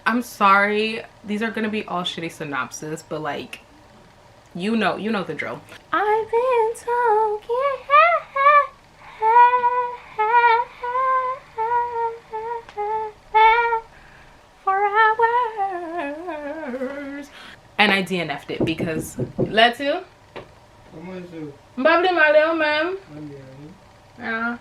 I'm sorry, these are gonna be all shitty synopsis, but like, you know the drill. I've been talking for hours, and I DNF'd it because let's you. Mbabli maleo ma'am. Yeah.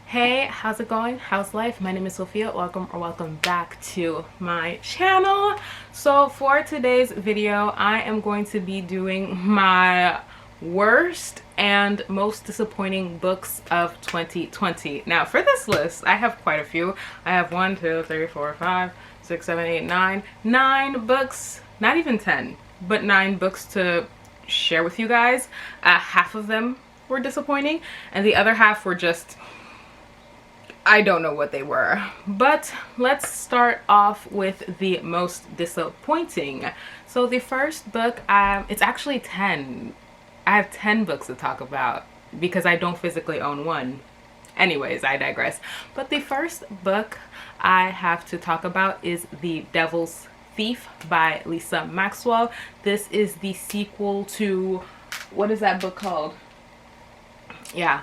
Hey, how's it going? How's life? My name is Sophia. Welcome back to my channel. So for today's video, I am going to be doing my worst and most disappointing books of 2020. Now for this list, I have quite a few. I have 1, 2, 3, 4, 5, 6, 7, 8, 9 books, not even 10, but 9 books to share with you guys. Half of them were disappointing and the other half were just, I don't know what they were. But let's start off with the most disappointing. So the first book, it's actually 10. I have 10 books to talk about because I don't physically own one. Anyways, I digress. But the first book I have to talk about is The Devil's Thief by Lisa Maxwell. This is the sequel to, what is that book called? Yeah,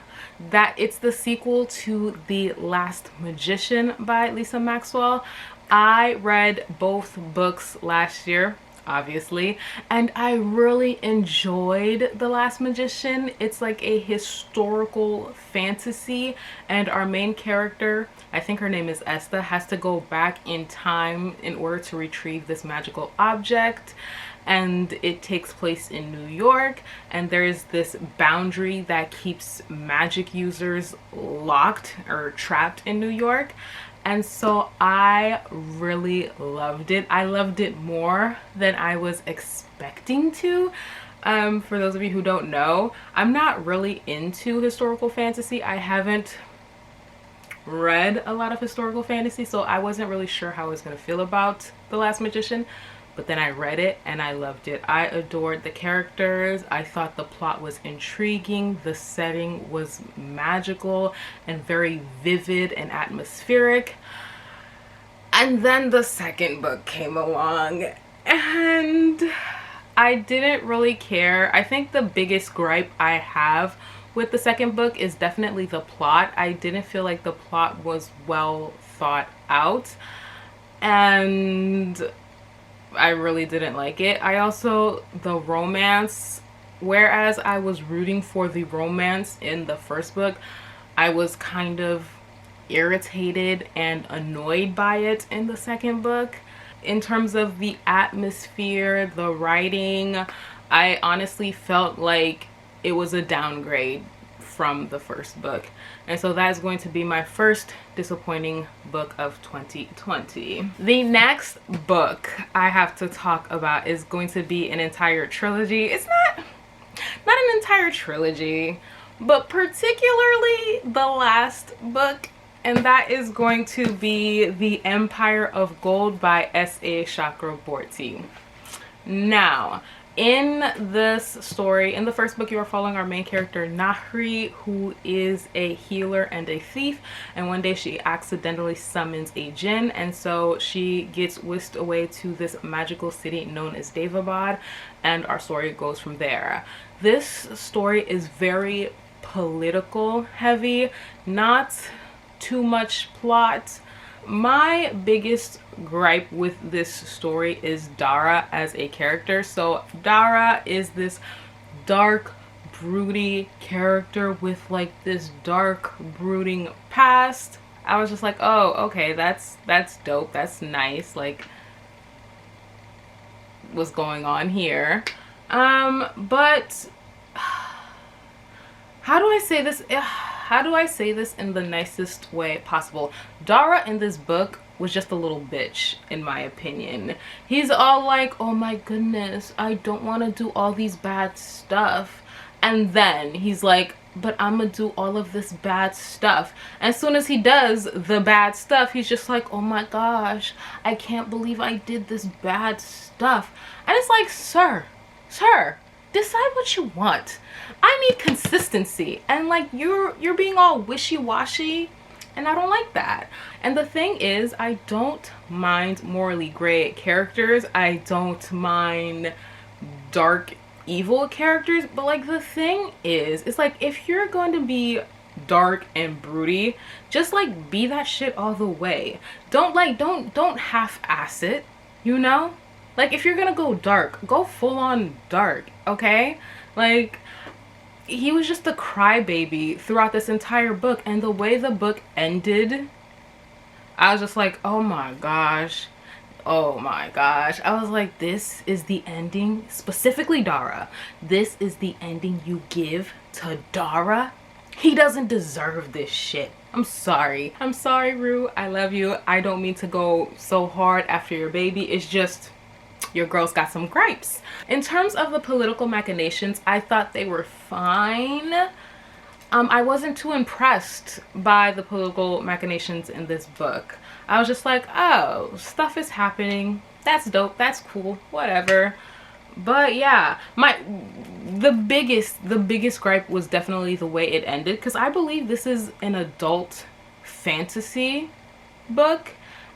it's the sequel to The Last Magician by Lisa Maxwell. I read both books last year, obviously, and I really enjoyed The Last Magician. It's like a historical fantasy, and our main character, I think her name is Esther, has to go back in time in order to retrieve this magical object. And it takes place in New York, and there's this boundary that keeps magic users locked or trapped in New York. And so I really loved it. I loved it more than I was expecting to. For those of you who don't know, I'm not really into historical fantasy. I haven't read a lot of historical fantasy, so I wasn't really sure how I was going to feel about The Last Magician. But then I read it and I loved it. I adored the characters. I thought the plot was intriguing. The setting was magical and very vivid and atmospheric. And then the second book came along and I didn't really care. I think the biggest gripe I have with the second book is definitely the plot. I didn't feel like the plot was well thought out, and I really didn't like it. The romance, whereas I was rooting for the romance in the first book, I was kind of irritated and annoyed by it in the second book. In terms of the atmosphere, the writing, I honestly felt like it was a downgrade from the first book. And so that is going to be my first disappointing book of 2020. The next book I have to talk about is going to be an entire trilogy. It's not an entire trilogy, but particularly the last book, and that is going to be The Empire of Gold by S.A. Chakraborty. Now, in this story, in the first book, you are following our main character Nahri, who is a healer and a thief, and one day she accidentally summons a jinn, and so she gets whisked away to this magical city known as Davabad, and our story goes from there. This story is very political heavy, not too much plot. My biggest gripe with this story is Dara as a character. So Dara is this dark, broody character with like this dark, brooding past. I was just like, oh, okay, that's dope, that's nice, like what's going on here. But how do I say this? How do I say this in the nicest way possible? Dara in this book was just a little bitch, in my opinion. He's all like, oh my goodness, I don't want to do all these bad stuff. And then he's like, but I'm gonna do all of this bad stuff. As soon as he does the bad stuff, he's just like, oh my gosh, I can't believe I did this bad stuff. And it's like, sir, decide what you want. I need consistency, and like you're being all wishy-washy and I don't like that. And the thing is, I don't mind morally gray characters. I don't mind dark evil characters, but like the thing is, it's like if you're going to be dark and broody, just like be that shit all the way. Don't half-ass it, you know? Like if you're gonna go dark, go full on dark, okay? Like he was just a crybaby throughout this entire book, and the way the book ended, I was just like, oh my gosh. Oh my gosh. I was like, this is the ending, specifically Dara. This is the ending you give to Dara? He doesn't deserve this shit. I'm sorry. I'm sorry, Rue. I love you. I don't mean to go so hard after your baby. It's just your girl's got some gripes. In terms of the political machinations, I thought they were fine. I wasn't too impressed by the political machinations in this book. I was just like, oh, stuff is happening. That's dope. That's cool. Whatever. But yeah, the biggest gripe was definitely the way it ended, because I believe this is an adult fantasy book,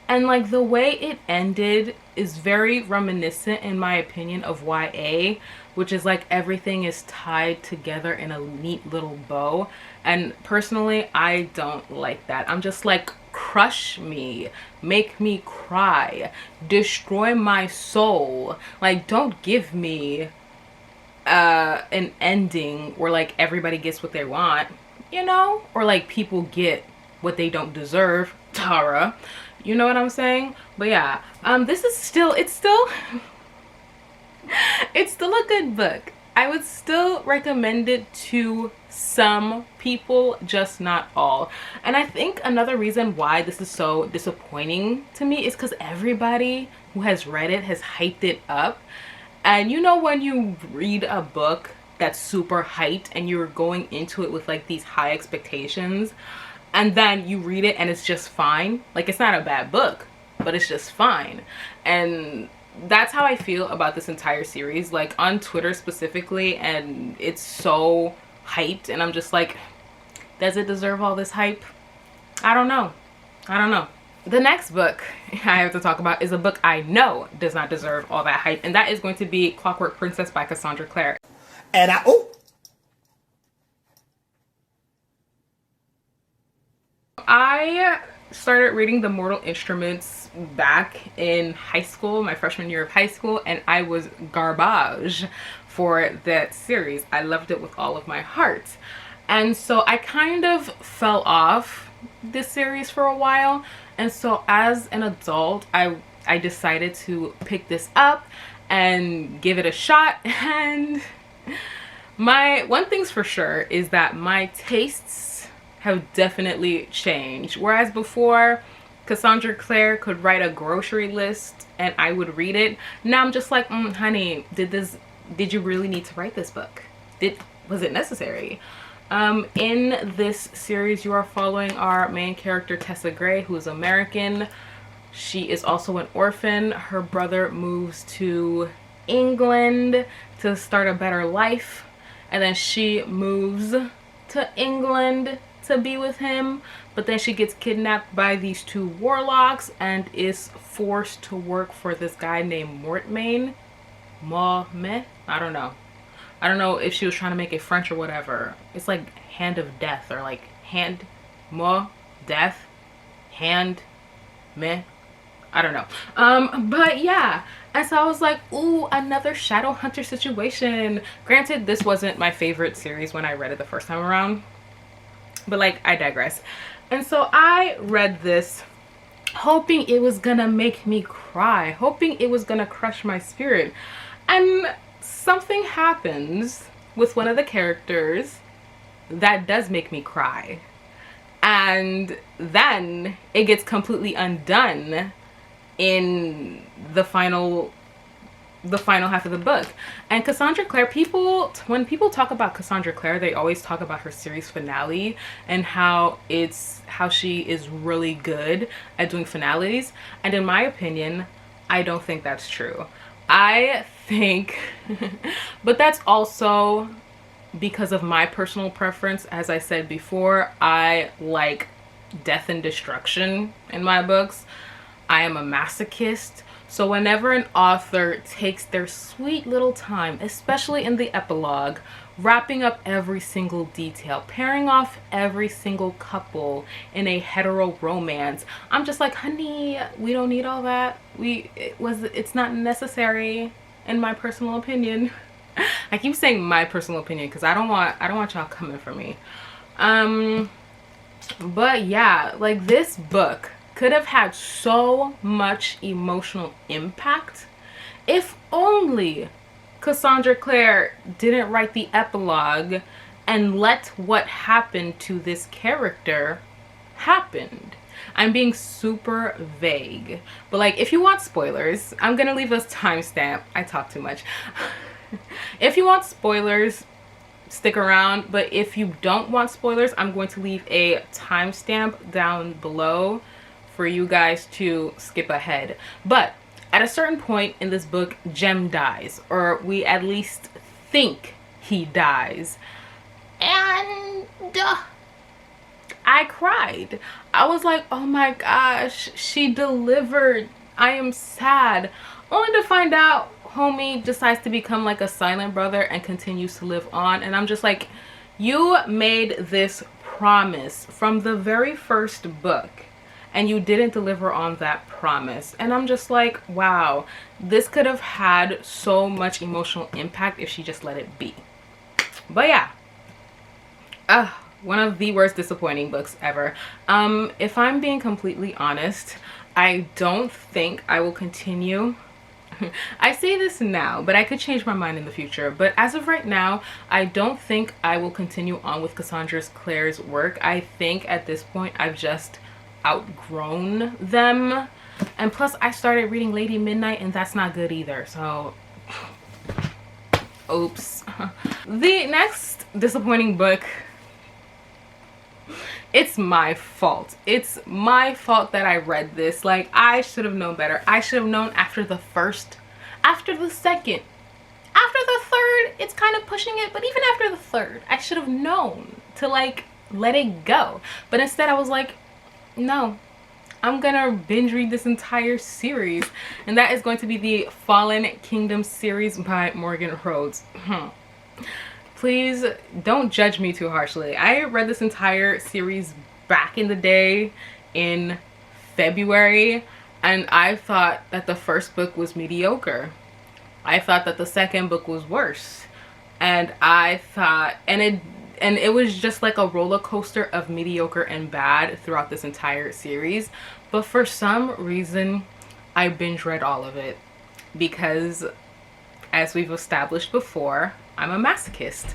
and like the way it ended is very reminiscent, in my opinion, of YA, which is like everything is tied together in a neat little bow. And personally, I don't like that. I'm just like, crush me, make me cry, destroy my soul. Like, don't give me an ending where like everybody gets what they want, you know, or like people get what they don't deserve. Tara, you know what I'm saying? But yeah, this is still, it's still a good book. I would still recommend it to some people, just not all. And I think another reason why this is so disappointing to me is because everybody who has read it has hyped it up. And you know, when you read a book that's super hyped and you're going into it with like these high expectations, and then you read it and it's just fine. Like, it's not a bad book, but it's just fine. And that's how I feel about this entire series, like on Twitter specifically, and it's so hyped and I'm just like, does it deserve all this hype? I don't know. The next book I have to talk about is a book I know does not deserve all that hype, and that is going to be Clockwork Princess by Cassandra Clare. And I started reading The Mortal Instruments back in high school, my freshman year of high school, and I was garbage for that series. I loved it with all of my heart. And so I kind of fell off this series for a while. And so as an adult, I decided to pick this up and give it a shot. And one thing's for sure is that my tastes have definitely changed. Whereas before, Cassandra Clare could write a grocery list and I would read it. Now I'm just like, honey, did you really need to write this book? Was it necessary? In this series, you are following our main character, Tessa Gray, who is American. She is also an orphan. Her brother moves to England to start a better life, and then she moves to England to be with him, but then she gets kidnapped by these two warlocks and is forced to work for this guy named Mortmain. I don't know if she was trying to make it French or whatever. It's like hand of death, or like death, hand, meh. I don't know. But yeah. And so I was like, ooh, another shadow hunter situation. Granted, this wasn't my favorite series when I read it the first time around, but like, I digress. And so I read this hoping it was gonna make me cry, hoping it was gonna crush my spirit. And something happens with one of the characters that does make me cry, and then it gets completely undone in the final half of the book. And Cassandra Clare, when people talk about Cassandra Clare, they always talk about her series finale and how she is really good at doing finales. And in my opinion, I don't think that's true. I think but that's also because of my personal preference. As I said before, I like death and destruction in my books. I am a masochist. So whenever an author takes their sweet little time, especially in the epilogue, wrapping up every single detail, pairing off every single couple in a hetero romance, I'm just like, honey, we don't need all that. It's not necessary, in my personal opinion. I keep saying my personal opinion because I don't want y'all coming for me. But yeah, like, this book could have had so much emotional impact if only Cassandra Clare didn't write the epilogue and let what happened to this character happened. I'm being super vague, but like, if you want spoilers, I'm gonna leave a timestamp. I talk too much. If you want spoilers, stick around, but if you don't want spoilers, I'm going to leave a timestamp down below for you guys to skip ahead. But at a certain point in this book, Jem dies, or we at least think he dies, and I cried. I was like, oh my gosh, she delivered. I am sad. Only to find out homie decides to become like a silent brother and continues to live on. And I'm just like, you made this promise from the very first book and you didn't deliver on that promise. And I'm just like, wow, this could have had so much emotional impact if she just let it be. But yeah, one of the worst disappointing books ever. If I'm being completely honest, I don't think I will continue. I say this now, but I could change my mind in the future. But as of right now, I don't think I will continue on with Cassandra Clare's work. I think at this point I've just outgrown them. And plus I started reading Lady Midnight and that's not good either. So oops. The next disappointing book, it's my fault. It's my fault that I read this. Like, I should have known better. I should have known after the first, after the second, after the third, it's kind of pushing it, but even after the third, I should have known to like let it go. But instead I was like, no, I'm gonna binge read this entire series, and that is going to be the Fallen Kingdom series by Morgan Rhodes. Please don't judge me too harshly. I read this entire series back in the day in February, and I thought that the first book was mediocre. I thought that the second book was worse, and I thought, and it was just like a roller coaster of mediocre and bad throughout this entire series. But for some reason, I binge read all of it because, as we've established before, I'm a masochist.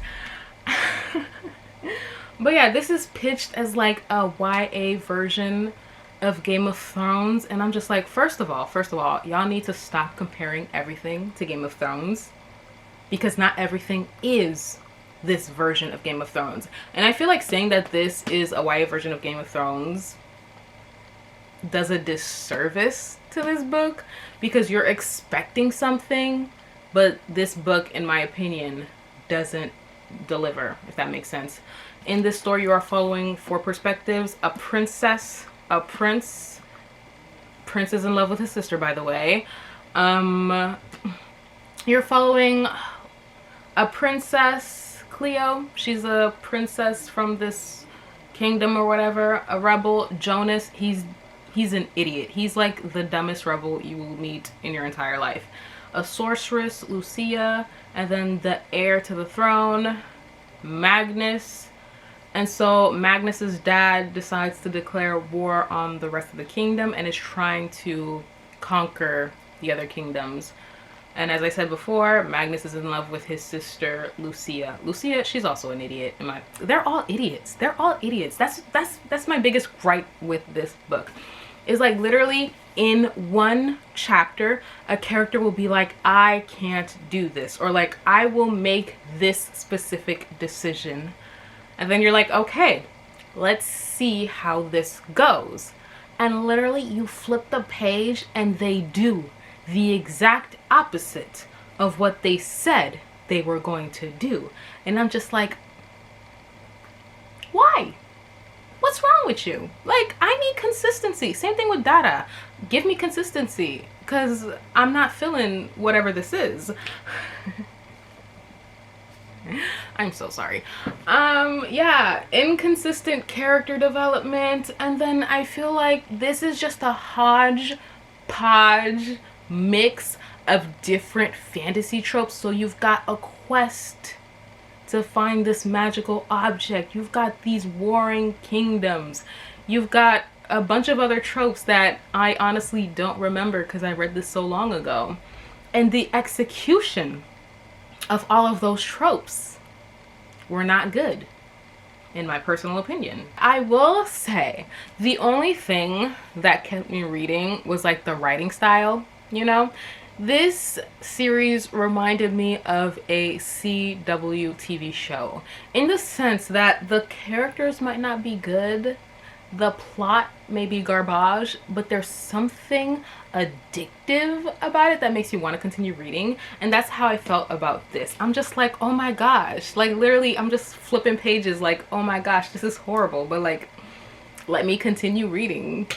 But yeah, this is pitched as like a YA version of Game of Thrones, and I'm just like, first of all, y'all need to stop comparing everything to Game of Thrones, because not everything is this version of Game of Thrones. And I feel like saying that this is a YA version of Game of Thrones does a disservice to this book, because you're expecting something, but this book, in my opinion, doesn't deliver, if that makes sense. In this story, you are following four perspectives: a princess, a prince is in love with his sister, by the way. You're following a princess, Cleo. She's a princess from this kingdom or whatever. A rebel, Jonas. He's an idiot. He's like the dumbest rebel you will meet in your entire life. A sorceress, Lucia, and then the heir to the throne, Magnus. And so Magnus's dad decides to declare war on the rest of the kingdom and is trying to conquer the other kingdoms. And as I said before, Magnus is in love with his sister Lucia. Lucia, she's also an idiot. They're all idiots. They're all idiots. That's my biggest gripe with this book. Is like, literally in one chapter a character will be like, I can't do this, or like, I will make this specific decision, and then you're like, okay, let's see how this goes. And literally you flip the page and they do the exact opposite of what they said they were going to do. And I'm just like, why? What's What's wrong with you? Like, I need consistency. Same thing with Dada. Give me consistency, because I'm not feeling whatever this is. I'm so sorry. Yeah, inconsistent character development, and then I feel like this is just a hodgepodge mix of different fantasy tropes. So you've got a quest to find this magical object, you've got these warring kingdoms, you've got a bunch of other tropes that I honestly don't remember because I read this so long ago. And the execution of all of those tropes were not good, in my personal opinion. I will say the only thing that kept me reading was like the writing style, you know? This series reminded me of a CW TV show in the sense that the characters might not be good, the plot may be garbage, but there's something addictive about it that makes you want to continue reading. And that's how I felt about this. I'm just like, oh my gosh, like literally I'm just flipping pages like, oh my gosh, this is horrible, but like, let me continue reading.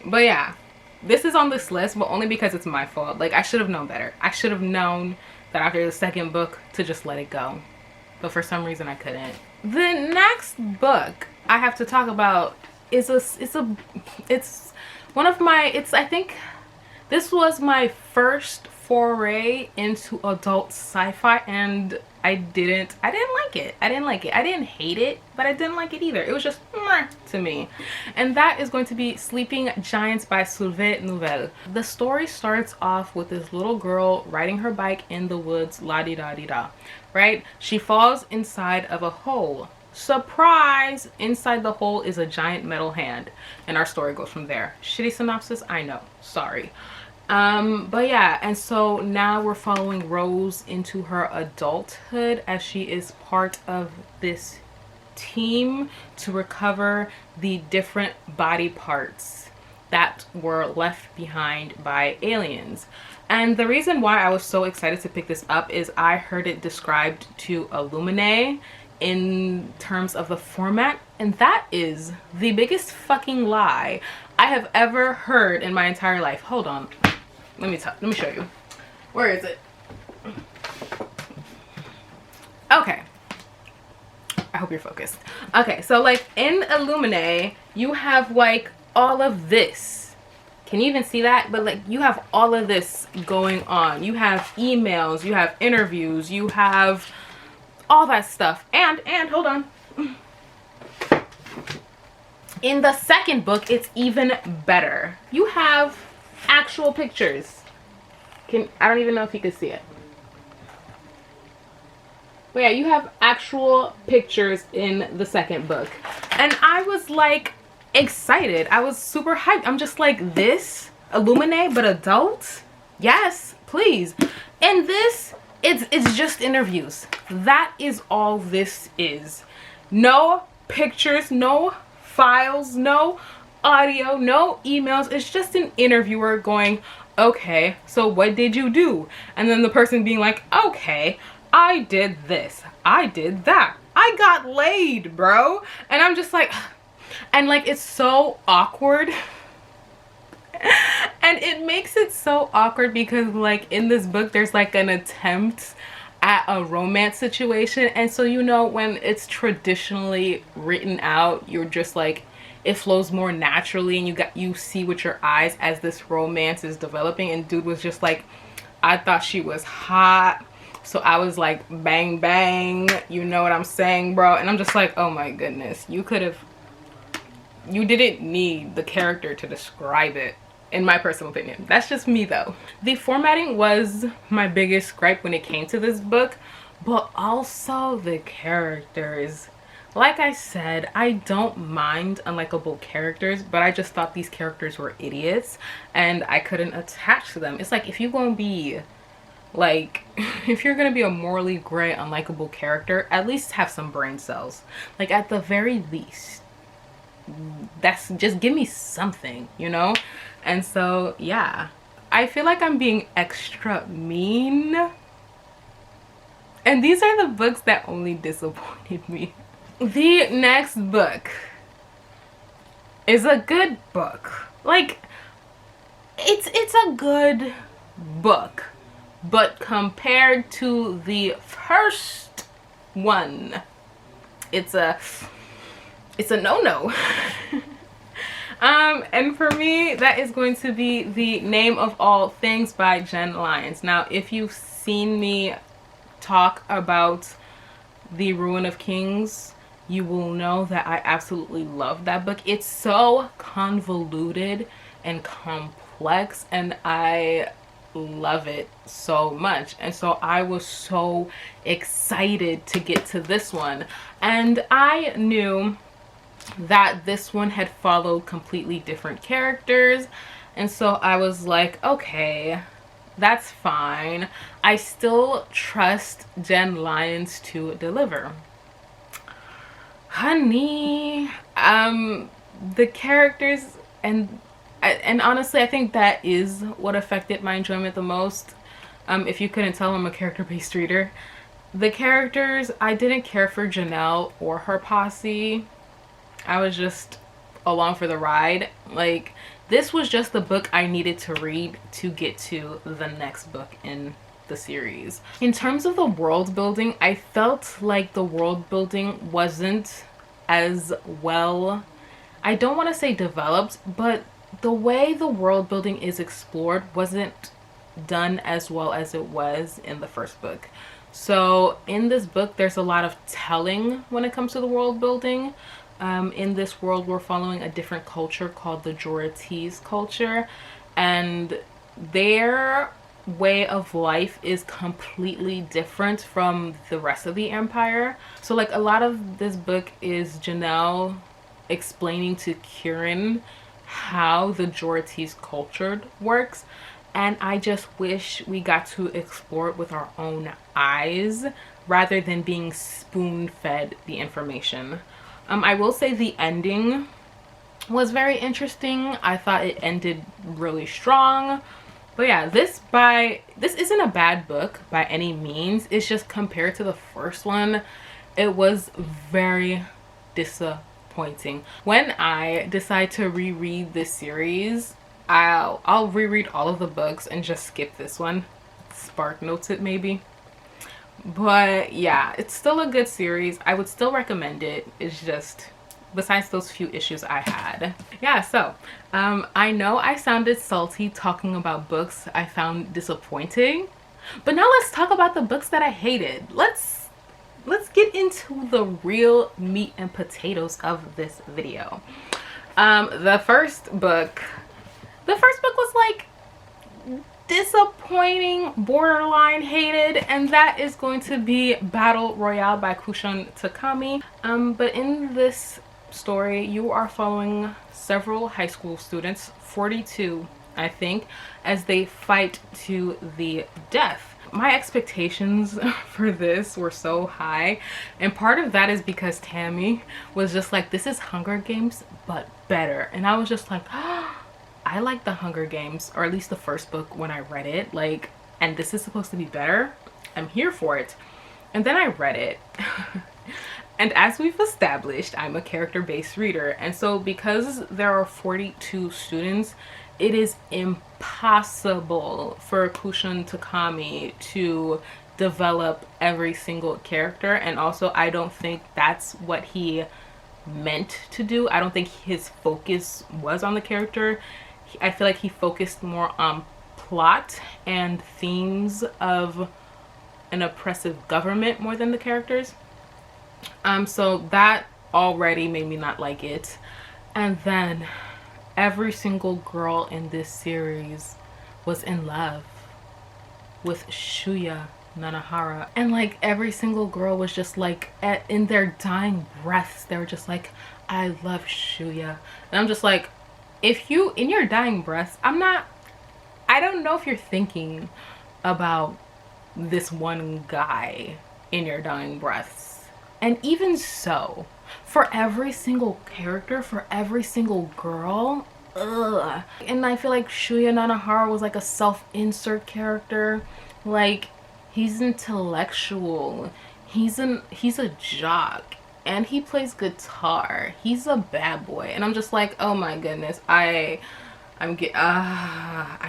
But yeah, this is on this list, but only because it's my fault. Like, I should have known better. I should have known that after the second book to just let it go, but for some reason I couldn't. The next book I have to talk about is it's one of my, I think this was my first foray into adult sci-fi, and I didn't like it. I didn't hate it, but I didn't like it either. It was just meh to me. And that is going to be Sleeping Giants by Sylvie Nouvelle. The story starts off with this little girl riding her bike in the woods, la-di-da-di-da, right? She falls inside of a hole. Surprise! Inside the hole is a giant metal hand, and our story goes from there. Shitty synopsis, I know, sorry. But yeah, and so now we're following Rose into her adulthood as she is part of this team to recover the different body parts that were left behind by aliens. And the reason why I was so excited to pick this up is I heard it described to Illumine in terms of the format, and that is the biggest fucking lie I have ever heard in my entire life. Hold on. Let me show you. Where is it? Okay. I hope you're focused. Okay, so like in Illumine, you have like all of this. Can you even see that? But like you have all of this going on. You have emails, you have interviews, you have all that stuff. And hold on. In the second book, it's even better. You have actual pictures. I don't even know if you can see it. But yeah, you have actual pictures in the second book. And I was like excited. I was super hyped. I'm just like, this Illumine but adult? Yes, please. And this, it's just interviews. That is all this is. No pictures, no files, no audio, no emails. It's just an interviewer going, okay, so what did you do? And then the person being like, okay, I did this, I did that, I got laid, bro. And I'm just like, and like it's so awkward. And it makes it so awkward because like in this book there's like an attempt at a romance situation, and so you know when it's traditionally written out, you're just like, it flows more naturally and you see with your eyes as this romance is developing. And dude was just like, I thought she was hot, so I was like bang bang, you know what I'm saying, bro? And I'm just like, oh my goodness, you didn't need the character to describe it, in my personal opinion. That's just me though. The formatting was my biggest gripe when it came to this book, but also the characters. Like I said, I don't mind unlikable characters, but I just thought these characters were idiots and I couldn't attach to them. It's like, if you're gonna be like, if you're gonna be a morally gray unlikable character, at least have some brain cells. Like at the very least, that's just, give me something, you know? And so yeah, I feel like I'm being extra mean, and these are the books that only disappointed me. The next book is a good book. Like, it's a good book, but compared to the first one, it's a no-no. And for me, that is going to be The Name of All Things by Jen Lyons. Now, if you've seen me talk about The Ruin of Kings, you will know that I absolutely love that book. It's so convoluted and complex, and I love it so much. And so I was so excited to get to this one, and I knew that this one had followed completely different characters, and so I was like, okay, that's fine. I still trust Jen Lyons to deliver. Honey, the characters, and honestly, I think that is what affected my enjoyment the most. If you couldn't tell, I'm a character-based reader. The characters, I didn't care for Janelle or her posse. I was just along for the ride. Like, this was just the book I needed to read to get to the next book in the series. In terms of the world building, I felt like the world building wasn't as well, I don't want to say developed, but the way the world building is explored wasn't done as well as it was in the first book. So in this book, there's a lot of telling when it comes to the world building. In this world, we're following a different culture called the Joratees culture, and their way of life is completely different from the rest of the empire. So like, a lot of this book is Janelle explaining to Kieran how the Joratees culture works, and I just wish we got to explore it with our own eyes rather than being spoon-fed the information. I will say the ending was very interesting. I thought it ended really strong. But yeah, this isn't a bad book by any means. It's just, compared to the first one, it was very disappointing. When I decide to reread this series, I'll reread all of the books and just skip this one. Spark notes it maybe. But yeah, it's still a good series. I would still recommend it. It's just, besides those few issues I had. Yeah, so I know I sounded salty talking about books I found disappointing, but now let's talk about the books that I hated. Let's get into the real meat and potatoes of this video. The first book was like disappointing, borderline hated, and that is going to be Battle Royale by Kushun Takami. But in this story, you are following several high school students, 42 I think, as they fight to the death. My expectations for this were so high, and part of that is because Tammy was just like, this is Hunger Games but better, and I was just like, oh, I like the Hunger Games, or at least the first book when I read it, like, and this is supposed to be better. I'm here for it. And then I read it. And as we've established, I'm a character-based reader, and so because there are 42 students, it is impossible for Kushun Takami to develop every single character. And also, I don't think that's what he meant to do. I don't think his focus was on the character. I feel like he focused more on plot and themes of an oppressive government more than the characters. So that already made me not like it. And then every single girl in this series was in love with Shuya Nanahara, and like every single girl was just like, in their dying breaths, they were just like, I love Shuya. And I'm just like, if you, in your dying breaths, I don't know if you're thinking about this one guy in your dying breaths. And even so, for every single character, for every single girl, ugh. And I feel like Shuya Nanahara was like a self-insert character. Like, he's intellectual, he's a jock, and he plays guitar. He's a bad boy, and I'm just like, oh my goodness, I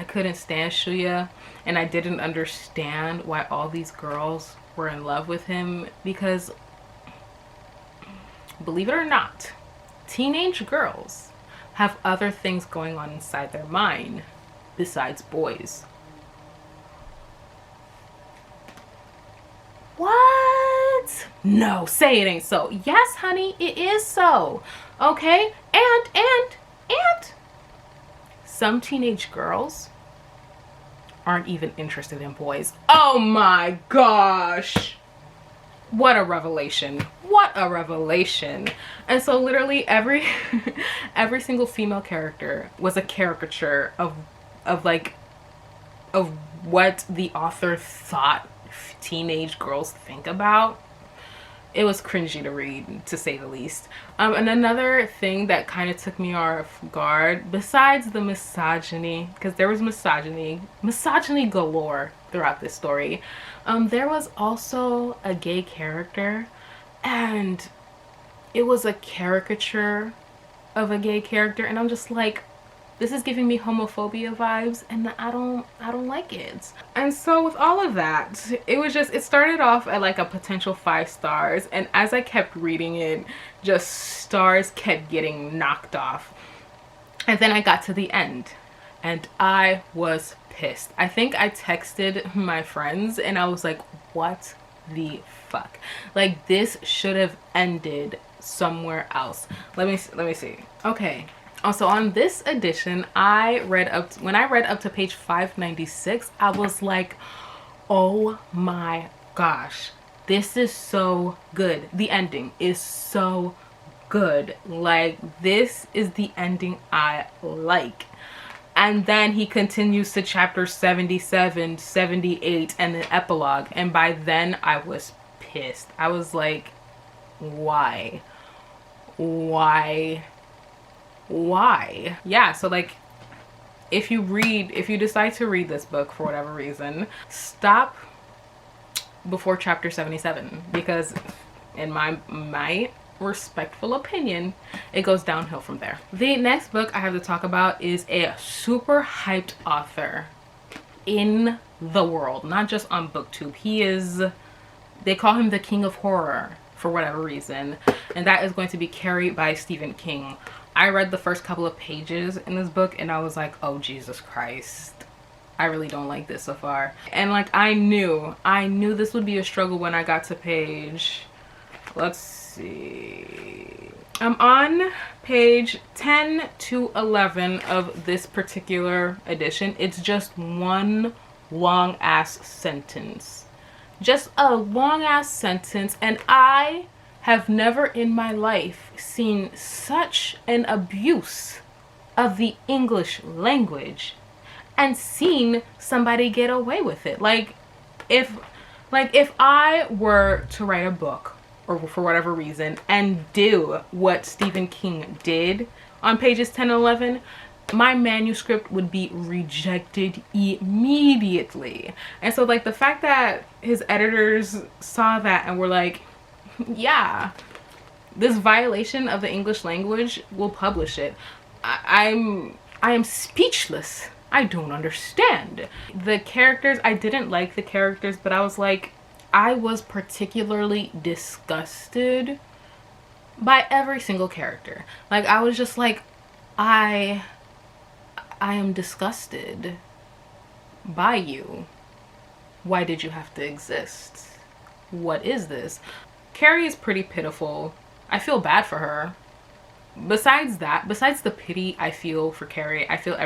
couldn't stand Shuya, and I didn't understand why all these girls were in love with him, because believe it or not, teenage girls have other things going on inside their mind besides boys. What? No, say it ain't so. Yes, honey, it is so. Okay? And some teenage girls aren't even interested in boys. Oh my gosh. What a revelation. What a revelation. And so literally every every single female character was a caricature of what the author thought teenage girls think about. It was cringy to read, to say the least. And another thing that kind of took me off guard, besides the misogyny, because there was misogyny galore throughout this story, there was also a gay character, and it was a caricature of a gay character, and I'm just like, this is giving me homophobia vibes, and I don't like it. And so with all of that, it started off at like a potential 5 stars, and as I kept reading it, just stars kept getting knocked off. And then I got to the end, and I was pissed. I think I texted my friends, and I was like, what the fuck? Like, this should have ended somewhere else. Let me see. Okay. Also, on this edition, when I read up to page 596, I was like, oh my gosh, this is so good. The ending is so good. Like, this is the ending I like. And then he continues to chapter 77, 78, and the epilogue. And by then, I was pissed. I was like, why? Yeah, so like, if you decide to read this book for whatever reason, stop before chapter 77, because in my respectful opinion, it goes downhill from there. The next book I have to talk about is a super hyped author in the world, not just on BookTube. They call him the King of Horror for whatever reason, and that is going to be Carrie by Stephen King. I read the first couple of pages in this book, and I was like, oh Jesus Christ, I really don't like this so far. And like, I knew this would be a struggle when I got to page, let's see, I'm on page 10 to 11 of this particular edition. It's just one long ass sentence, just a long ass sentence, and I have never in my life seen such an abuse of the English language and seen somebody get away with it. Like, if I were to write a book, or for whatever reason, and do what Stephen King did on pages 10 and 11, my manuscript would be rejected immediately. And so like, the fact that his editors saw that and were like, yeah, this violation of the English language, will publish it. I am speechless. I don't understand. The characters, I didn't like the characters, but I was like, I was particularly disgusted by every single character. Like, I was just like, I am disgusted by you. Why did you have to exist? What is this? Carrie is pretty pitiful. I feel bad for her. Besides the pity I feel for Carrie, I feel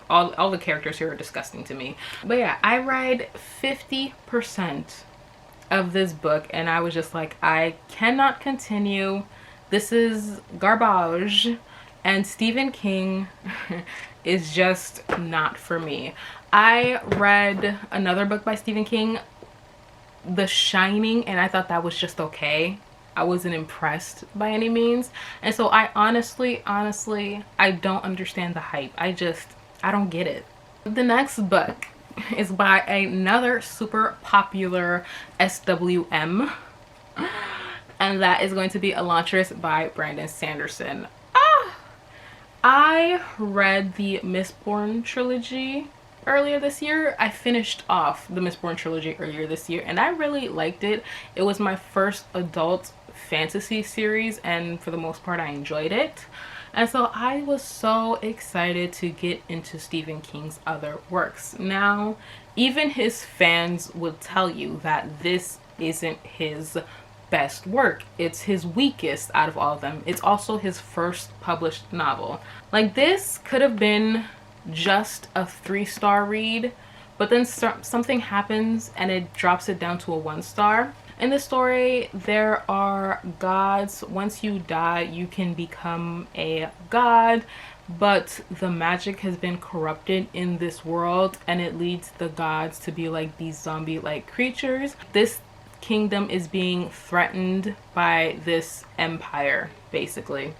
all the characters here are disgusting to me. But yeah, I read 50% of this book, and I was just like, I cannot continue. This is garbage, and Stephen King is just not for me. I read another book by Stephen King, The Shining, and I thought that was just okay. I wasn't impressed by any means. And so I honestly, I don't understand the hype. I don't get it. The next book is by another super popular SWM. and that is going to be Elantris by Brandon Sanderson. Ah, I read the Mistborn trilogy earlier this year. I finished off the Mistborn trilogy earlier this year, and I really liked it. It was my first adult fantasy series, and for the most part I enjoyed it. And so I was so excited to get into Stephen King's other works. Now, even his fans will tell you that this isn't his best work. It's his weakest out of all of them. It's also his first published novel. Like, this could have been just a 3-star read, but then something happens and it drops it down to a 1-star. In the story, there are gods. Once you die, you can become a god, but the magic has been corrupted in this world, and it leads the gods to be like these zombie-like creatures. This kingdom is being threatened by this empire, basically.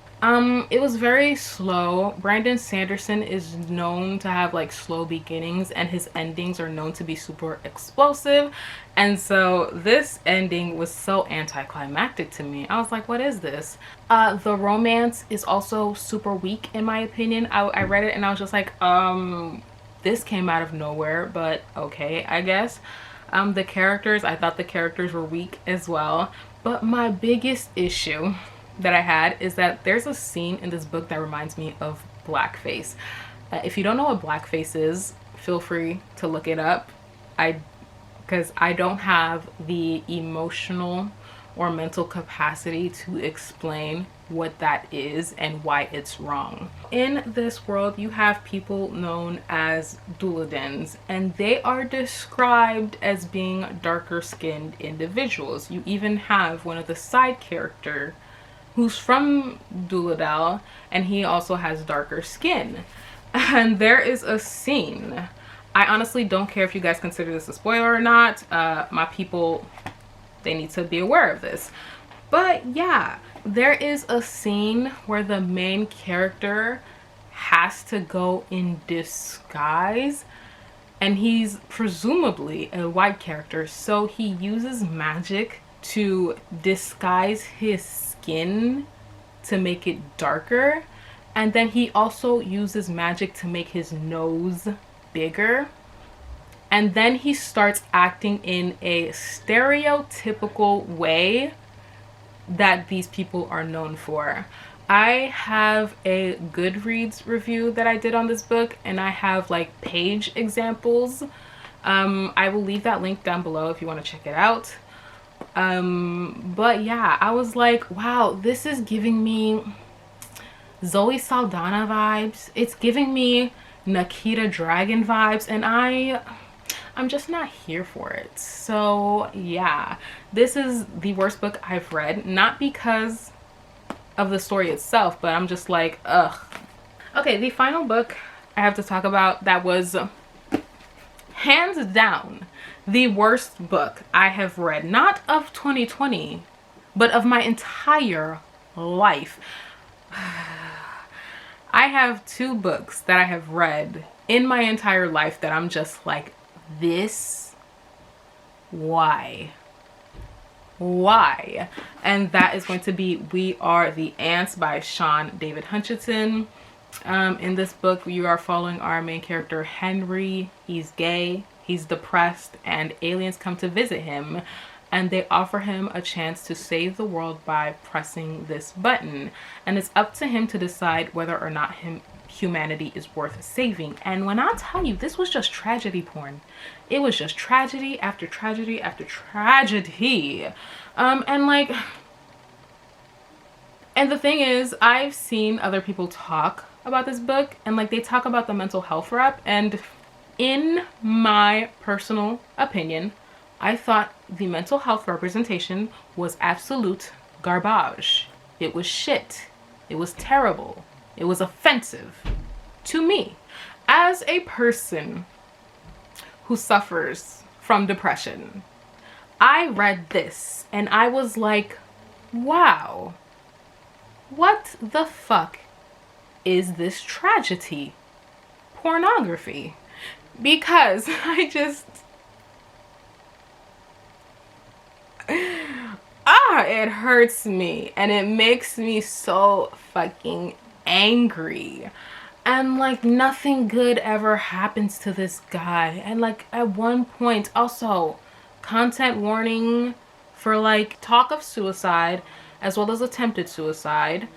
It was very slow. Brandon Sanderson is known to have like slow beginnings, and his endings are known to be super explosive. And so this ending was so anticlimactic to me. I was like, what is this? The romance is also super weak in my opinion. I read it and I was just like, this came out of nowhere, but okay, I guess. The characters, I thought the characters were weak as well. But my biggest issue that I had is that there's a scene in this book that reminds me of blackface. If you don't know what blackface is, feel free to look it up. Because I don't have the emotional or mental capacity to explain what that is and why it's wrong. In this world, you have people known as Duladins, and they are described as being darker skinned individuals. You even have one of the side characters who's from Duladel, and he also has darker skin. And there is a scene, I honestly don't care if you guys consider this a spoiler or not. My people, they need to be aware of this. But yeah, there is a scene where the main character has to go in disguise, and he's presumably a white character, so he uses magic to disguise his skin to make it darker, and then he also uses magic to make his nose bigger, and then he starts acting in a stereotypical way that these people are known for. I have a Goodreads review that I did on this book, and I have like page examples. I will leave that link down below if you want to check it out. But yeah, I was like, wow, this is giving me Zoe Saldana vibes. It's giving me Nikita Dragon vibes, and I'm just not here for it. So yeah, this is the worst book I've read, not because of the story itself, but I'm just like, ugh. Okay, the final book I have to talk about that was hands down the worst book I have read, not of 2020, but of my entire life. I have 2 books that I have read in my entire life that I'm just like, this, why? And that is going to be We Are the Ants by Sean David Hutchinson. In this book, you are following our main character Henry. He's gay, he's depressed, and aliens come to visit him, and they offer him a chance to save the world by pressing this button, and it's up to him to decide whether or not humanity is worth saving. And when I tell you, this was just tragedy porn. It was just tragedy after tragedy after tragedy. And the thing is, I've seen other people talk about this book, and like they talk about the mental health rep, and in my personal opinion, I thought the mental health representation was absolute garbage. It was shit. It was terrible. It was offensive to me as a person who suffers from depression. I read this and I was like, wow, what the fuck is this tragedy pornography? Because it hurts me and it makes me so fucking angry. And like nothing good ever happens to this guy. And like at one point, also content warning for like talk of suicide as well as attempted suicide,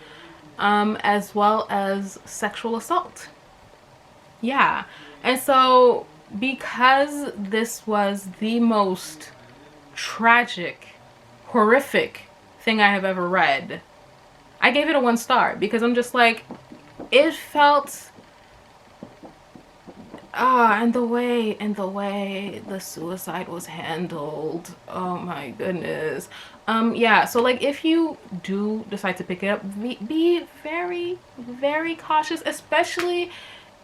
as well as sexual assault. Yeah. And so because this was the most tragic, horrific thing I have ever read, I gave it a 1 star because I'm just like, it felt and the way the suicide was handled, oh my goodness. Yeah, so like if you do decide to pick it up, be very, very cautious, especially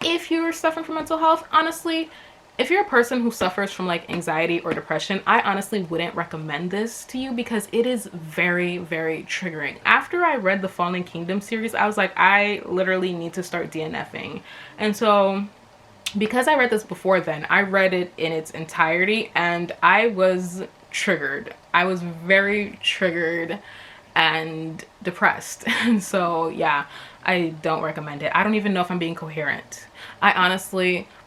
if you're suffering from mental health. Honestly, if you're a person who suffers from like anxiety or depression, I honestly wouldn't recommend this to you because it is very, very triggering. After I read the Fallen Kingdom series, I was like, I literally need to start DNFing. And so because I read this before then, I read it in its entirety and I was triggered. I was very triggered and depressed. And so yeah, I don't recommend it. I don't even know if I'm being coherent. I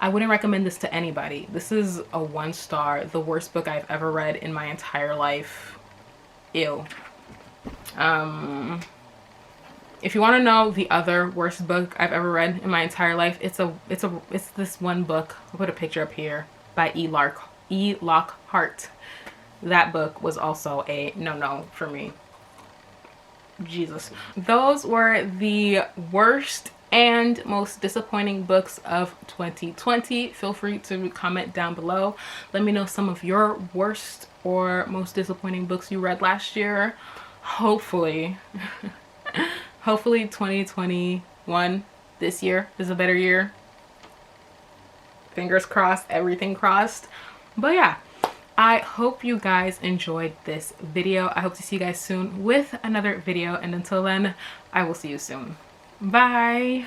wouldn't recommend this to anybody. This is a 1 star, the worst book I've ever read in my entire life. Ew. If you want to know the other worst book I've ever read in my entire life, it's this one book. I'll put a picture up here, by E. Lockhart. That book was also a no for me. Jesus. Those were the worst and most disappointing books of 2020. Feel free to comment down below. Let me know some of your worst or most disappointing books you read last year. Hopefully, hopefully 2021, this year, is a better year. Fingers crossed, everything crossed. But yeah, I hope you guys enjoyed this video. I hope to see you guys soon with another video. And until then, I will see you soon. Bye.